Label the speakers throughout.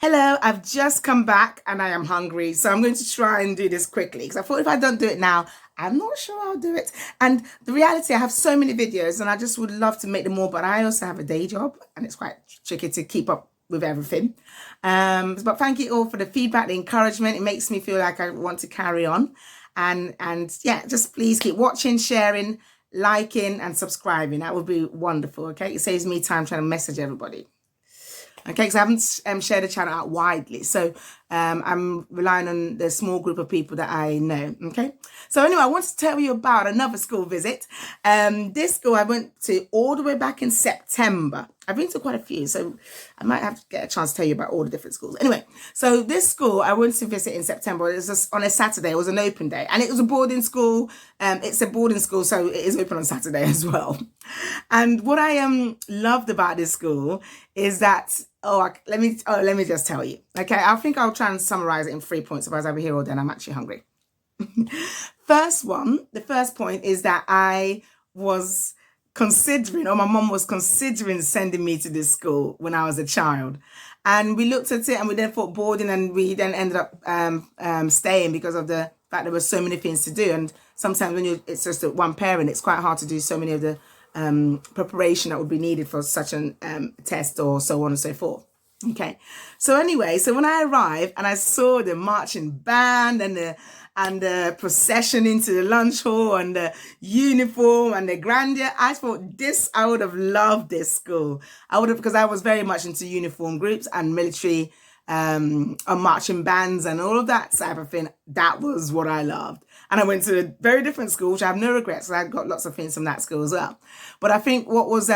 Speaker 1: Hello, I've just come back and I am hungry. So I'm going to try and do this quickly because I thought if I don't do it now, I'm not sure I'll do it. And the reality, I have so many videos and I just would love to make them more, but I also have a day job and it's quite tricky to keep up with everything. But thank you all for the feedback, the encouragement. It makes me feel like I want to carry on. And yeah, just please keep watching, sharing, liking and subscribing. That would be wonderful. Okay, it saves me time trying to message everybody. Okay, because I haven't shared the channel out widely. So I'm relying on the small group of people that I know. Okay, so anyway, I want to tell you about another school visit. This school I went to all the way back in September. I've been to quite a few, so I might have to get a chance to tell you about all the different schools. Anyway, so this school I went to visit in September. It was just on a Saturday. It was an open day, and it was a boarding school. It's a boarding school, so it is open on Saturday as well. And what I loved about this school is that let me just tell you. Okay, I think I'll try and summarize it in 3 points. Otherwise, I'll be here all day and I'm actually hungry. The first point is that I was considering, or my mom was considering sending me to this school when I was a child. And we looked at it and we then thought boarding, and we then ended up staying because of the fact there were so many things to do. And sometimes when it's just one parent, it's quite hard to do so many of the preparation that would be needed for such a test or so on and so forth. Okay, so anyway, so when I arrived and I saw the marching band and the procession into the lunch hall and the uniform and the grandeur, I thought I would have loved this school. I would have, because I was very much into uniform groups and military marching bands and all of that type of thing. That was what I loved. And I went to a very different school, which I have no regrets. I got lots of things from that school as well. But I think what was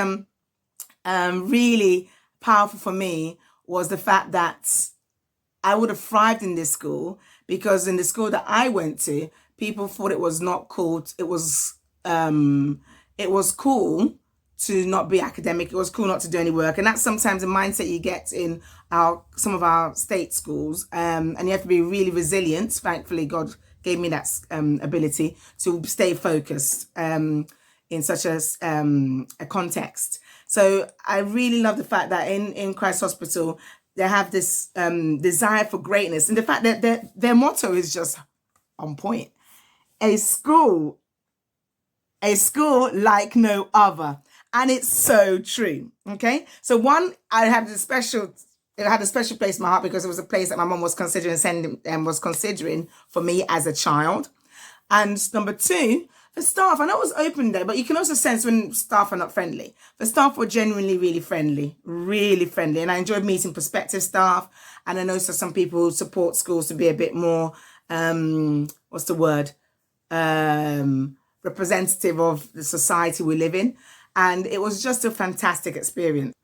Speaker 1: really powerful for me was the fact that I would have thrived in this school, because in the school that I went to, people thought it was not cool. It was cool to not be academic. It was cool not to do any work. And that's sometimes a mindset you get in some of our state schools. And you have to be really resilient. Thankfully, God gave me that ability to stay focused in such a context. So I really love the fact that in Christ Hospital, they have this desire for greatness. And the fact that their motto is just on point. A school like no other. And it's so true. Okay. So one, it had a special place in my heart because it was a place that my mom was considering considering for me as a child. And number two, the staff, I know it was open there, but you can also sense when staff are not friendly. The staff were genuinely really friendly. And I enjoyed meeting prospective staff. And I know some people who support schools to be a bit more, representative of the society we live in. And it was just a fantastic experience.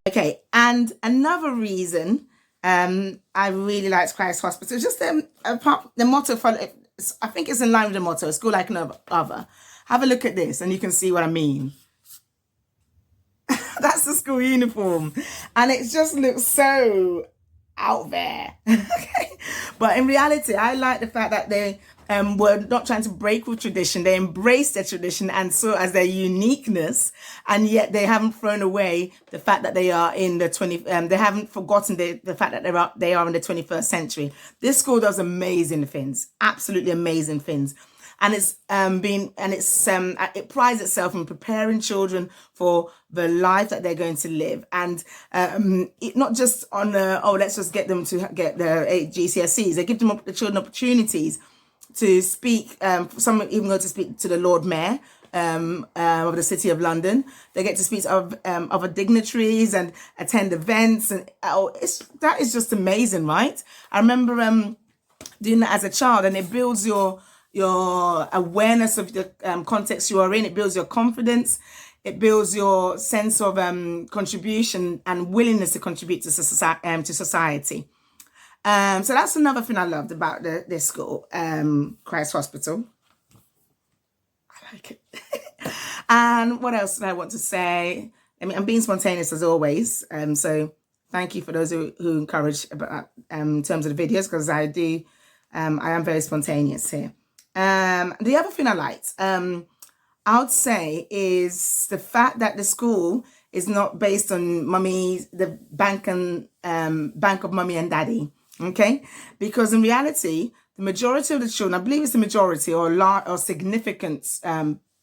Speaker 1: Okay, and another reason I really liked Christ Hospital, just the motto for, I think it's in line with the motto, a school like no other. Have a look at this and you can see what I mean. That's the school uniform. And it just looks so out there. Okay. But in reality, I like the fact that they were not trying to break with tradition. They embraced their tradition and saw as their uniqueness, and yet they haven't thrown away the fact that they are in the they haven't forgotten the fact that they are in the 21st century. This school does amazing things, absolutely amazing things. And it prides itself in preparing children for the life that they're going to live, and not just on let's just get them to get their GCSEs. They give the children opportunities to speak. Some even go to speak to the Lord Mayor of the City of London. They get to speak to other dignitaries and attend events, and that is just amazing, right? I remember doing that as a child, and it builds your awareness of the context you are in. It builds your confidence. It builds your sense of contribution and willingness to contribute to society. So that's another thing I loved about this school, Christ Hospital. I like it. And what else did I want to say? I mean, I'm being spontaneous as always. So thank you for those who encourage about in terms of the videos, because I am very spontaneous here. The other thing I liked, I would say, is the fact that the school is not based on the bank of mummy and daddy. Okay, because in reality, the majority of the children, I believe it's the majority or significant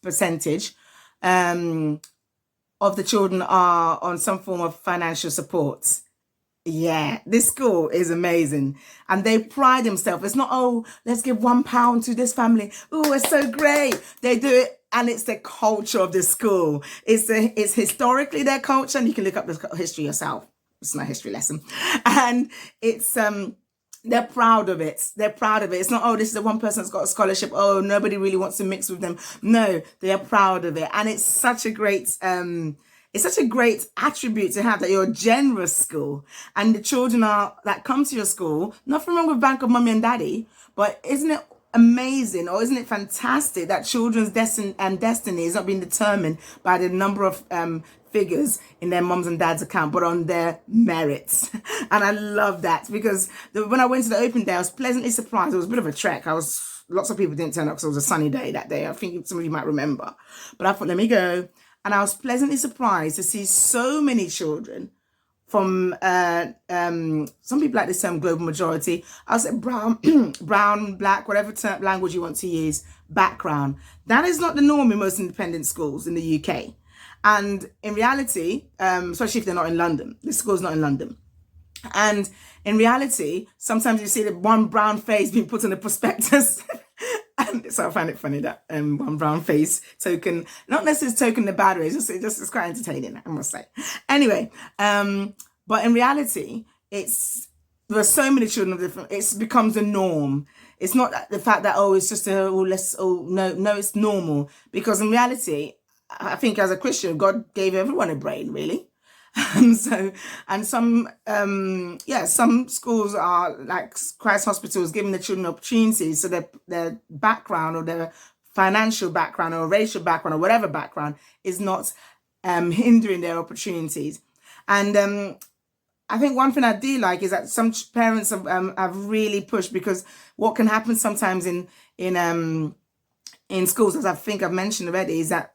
Speaker 1: percentage of the children are on some form of financial support. Yeah, this school is amazing, and they pride themselves. It's not, oh, let's give £1 to this family. Oh, it's so great. They do it, and it's the culture of the school. It's historically their culture, and you can look up the history yourself. It's not a history lesson, and it's they're proud of it. They're proud of it. It's not, oh, this is the one person that's got a scholarship. Oh, nobody really wants to mix with them. No, they are proud of it, and it's such a great attribute to have, that you're a generous school, and the children that come to your school. Nothing wrong with Bank of Mummy and Daddy, but isn't it amazing, or isn't it fantastic that children's destiny is not being determined by the number of figures in their mums and dads account, but on their merits? And I love that, because when I went to the open day, I was pleasantly surprised. It was a bit of a trek. Lots of people didn't turn up because it was a sunny day that day. I think some of you might remember, but I thought, let me go. And I was pleasantly surprised to see so many children from some people like this term global majority. I'll say brown, black, whatever language you want to use, background. That is not the norm in most independent schools in the UK. And in reality, especially if they're not in London, this school's not in London. And in reality, sometimes you see the one brown face being put on the prospectus. And so I find it funny that one brown face token, not necessarily token the bad way, it's quite entertaining, I must say. Anyway, but in reality, there are so many children of different, it becomes a norm. It's not the fact that, oh, it's just no, it's normal. Because in reality, I think as a Christian, God gave everyone a brain, really. Some schools are like Christ Hospitals, giving the children opportunities, so their background or their financial background or racial background or whatever background is not hindering their opportunities. And I think one thing I do like is that some parents have really pushed, because what can happen sometimes in schools, as I think I've mentioned already, is that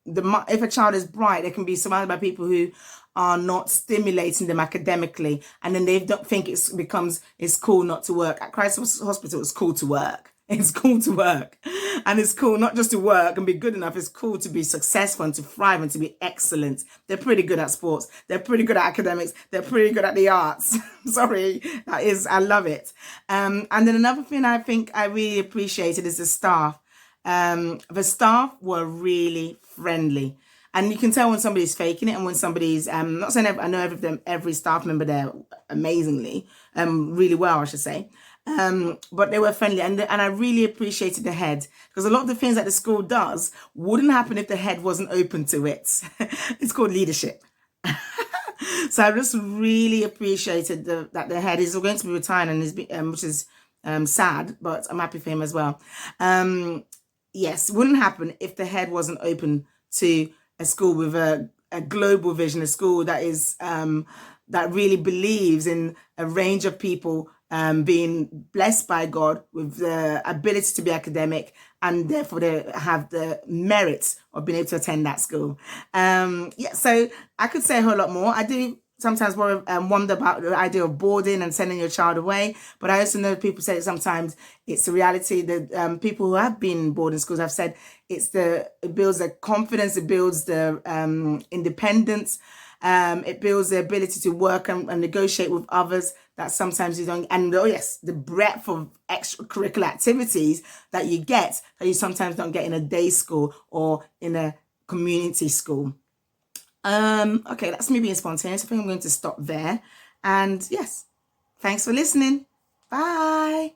Speaker 1: if a child is bright, they can be surrounded by people who are not stimulating them academically, and then they don't think it's cool not to work. At Christ Hospital, it's cool to work. It's cool to work, and it's cool not just to work and be good enough. It's cool to be successful and to thrive and to be excellent. They're pretty good at sports. They're pretty good at academics. They're pretty good at the arts. Sorry, I love it. And then another thing I think I really appreciated is the staff. The staff were really friendly, and you can tell when somebody's faking it and when somebody's not saying I know every staff member there amazingly, really well, I should say, but they were friendly, and I really appreciated the head, because a lot of the things that the school does wouldn't happen if the head wasn't open to it. It's called leadership. So I just really appreciated that the head is going to be retiring, and which is sad, but I'm happy for him as well. Yes, wouldn't happen if the head wasn't open to a school with a global vision, a school that is that really believes in a range of people being blessed by God with the ability to be academic, and therefore they have the merits of being able to attend that school. So I could say a whole lot more. I do sometimes wonder about the idea of boarding and sending your child away, but I also know people say that sometimes it's a reality that people who have been in boarding schools have said it builds the confidence, it builds the independence, It builds the ability to work and negotiate with others that sometimes you don't. And oh yes, the breadth of extracurricular activities that you get that you sometimes don't get in a day school or in a community school. Okay, that's me being spontaneous. I think I'm going to stop there. And yes, thanks for listening. Bye.